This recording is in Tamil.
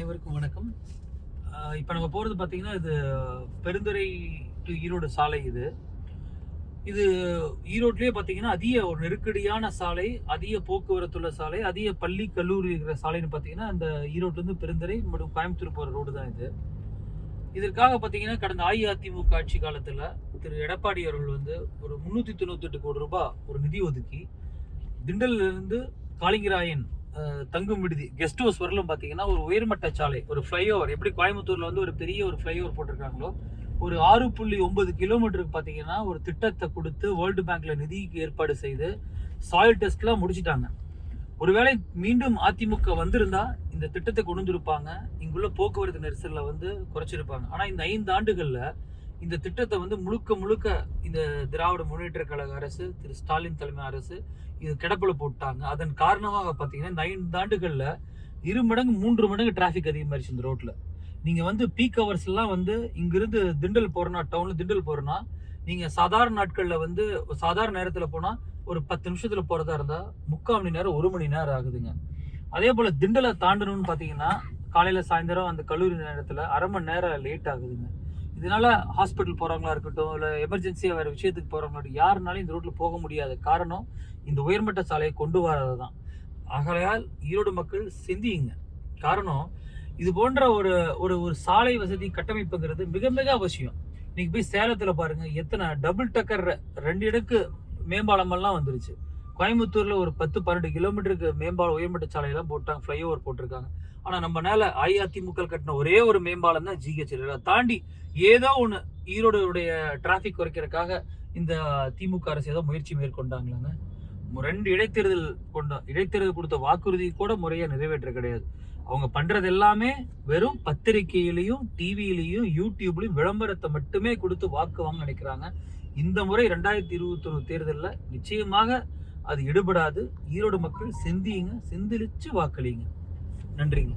அனைவருக்கும் வணக்கம். இப்போ நம்ம போகிறது பார்த்தீங்கன்னா, இது பெருந்துறை டு ஈரோடு சாலை. இது ஈரோட்லேயே பார்த்தீங்கன்னா அதிக ஒரு நெருக்கடியான சாலை, அதிக போக்குவரத்துள்ள சாலை, அதிக பள்ளி கல்லூரி இருக்கிற சாலைன்னு பார்த்தீங்கன்னா இந்த ஈரோட்லேருந்து பெருந்துறை மற்றும் கோயம்புத்தூர் போகிற ரோடு தான் இது. இதற்காக பார்த்தீங்கன்னா கடந்த அஇஅதிமுக ஆட்சி காலத்தில் திரு எடப்பாடி அவர்கள் ஒரு 398 கோடி ரூபாய் ஒரு நிதி ஒதுக்கி திண்டல்லிருந்து காளிங்கராயன் தங்கும் விடுதி கெஸ்ட் ஹவுஸ் வரலும் பார்த்தீங்கன்னா ஒரு உயர்மட்ட சாலை, ஒரு ஃப்ளைஓவர், எப்படி கோயம்புத்தூர்ல ஒரு பெரிய ஒரு ஃப்ளைஓவர் போட்டிருக்காங்களோ ஒரு 6.9 கிலோமீட்டருக்கு பார்த்தீங்கன்னா ஒரு திட்டத்தை கொடுத்து வேர்ல்டு பேங்க்ல நிதிக்கு ஏற்பாடு செய்து சாயில் டெஸ்ட்லாம் முடிச்சுட்டாங்க. ஒருவேளை மீண்டும் அதிமுக வந்திருந்தா இந்த திட்டத்தை கொண்டு வந்திருப்பாங்க, இங்குள்ள போக்குவரத்து நெரிசல்ல குறைச்சிருப்பாங்க. ஆனா இந்த 5 ஆண்டுகள்ல இந்த திட்டத்தை முழுக்க இந்த திராவிட முன்னேற்ற கழக அரசு, திரு ஸ்டாலின் தலைமை அரசு இது கிடப்பில போட்டாங்க. அதன் காரணமாக பார்த்தீங்கன்னா இந்த 5 ஆண்டுகள்ல 2 மடங்கு 3 மடங்கு டிராபிக் அதிகமாயிருச்சு இந்த ரோட்ல. நீங்க பீக் ஹவர்ஸ் எல்லாம் இங்கிருந்து திண்டல் போறனா, டவுன்ல திண்டல் போறனா, நீங்க சாதாரண நாட்கள்ல சாதாரண நேரத்துல போனா ஒரு 10 நிமிஷத்துல போறதா இருந்தா 3/4 மணி நேரம் 1 மணி நேரம் ஆகுதுங்க. அதே போல திண்டலை தாண்டணும்னு பாத்தீங்கன்னா காலையில சாயந்தரம் அந்த கல்லூரி நேரத்துல 1/2 மணி நேரம் லேட் ஆகுதுங்க. இதனால ஹாஸ்பிட்டல் போறவங்களா இருக்கட்டும், இல்ல எமர்ஜென்சியா வேற விஷயத்துக்கு போறவங்களோட யாருனாலும் இந்த ரோட்ல போக முடியாது. காரணம் இந்த உயர்மட்ட சாலையை கொண்டு வரதுதான். ஆகையால் ஈரோடு மக்கள் சிந்தியுங்க. காரணம் இது போன்ற ஒரு ஒரு ஒரு சாலை வசதி கட்டமைப்புங்கிறது மிக மிக அவசியம். நீங்க போய் சேலத்துல பாருங்க, எத்தனை டபுள் டக்கர் 2 இடக்கு மேம்பாலம் எல்லாம் வந்துருச்சு. கோயம்புத்தூர்ல ஒரு 10-12 கிலோமீட்டருக்கு மேம்பாலம் உயர்மட்ட சாலையெல்லாம் போட்டாங்க, ஃப்ளைஓவர் போட்டிருக்காங்க. ஆனா நம்ம மேல அஇஅதிமுக கட்டின ஒரே ஒரு மேம்பாலம் தான் ஜிஹெச். தாண்டி ஏதோ ஒண்ணு ஈரோடுடைய டிராபிக் குறைக்கிறதுக்காக இந்த திமுக அரசு ஏதோ முயற்சி மேற்கொண்டாங்களாங்க. 2 இடைத்தேர்தல் கொடுத்த வாக்குறுதி கூட முறையா நிறைவேற்ற கிடையாது. அவங்க பண்றது எல்லாமே வெறும் பத்திரிகையிலையும், டிவியிலையும், யூடியூப்லயும் விளம்பரத்தை மட்டுமே கொடுத்து வாக்கு வாங்க நினைக்கிறாங்க. இந்த முறை 2021 தேர்தல்ல நிச்சயமாக அது எடுபடாது. ஈரோடு மக்கள் சிந்தியுங்க, சிந்திச்சு வாக்களிங்க. நன்றிங்க.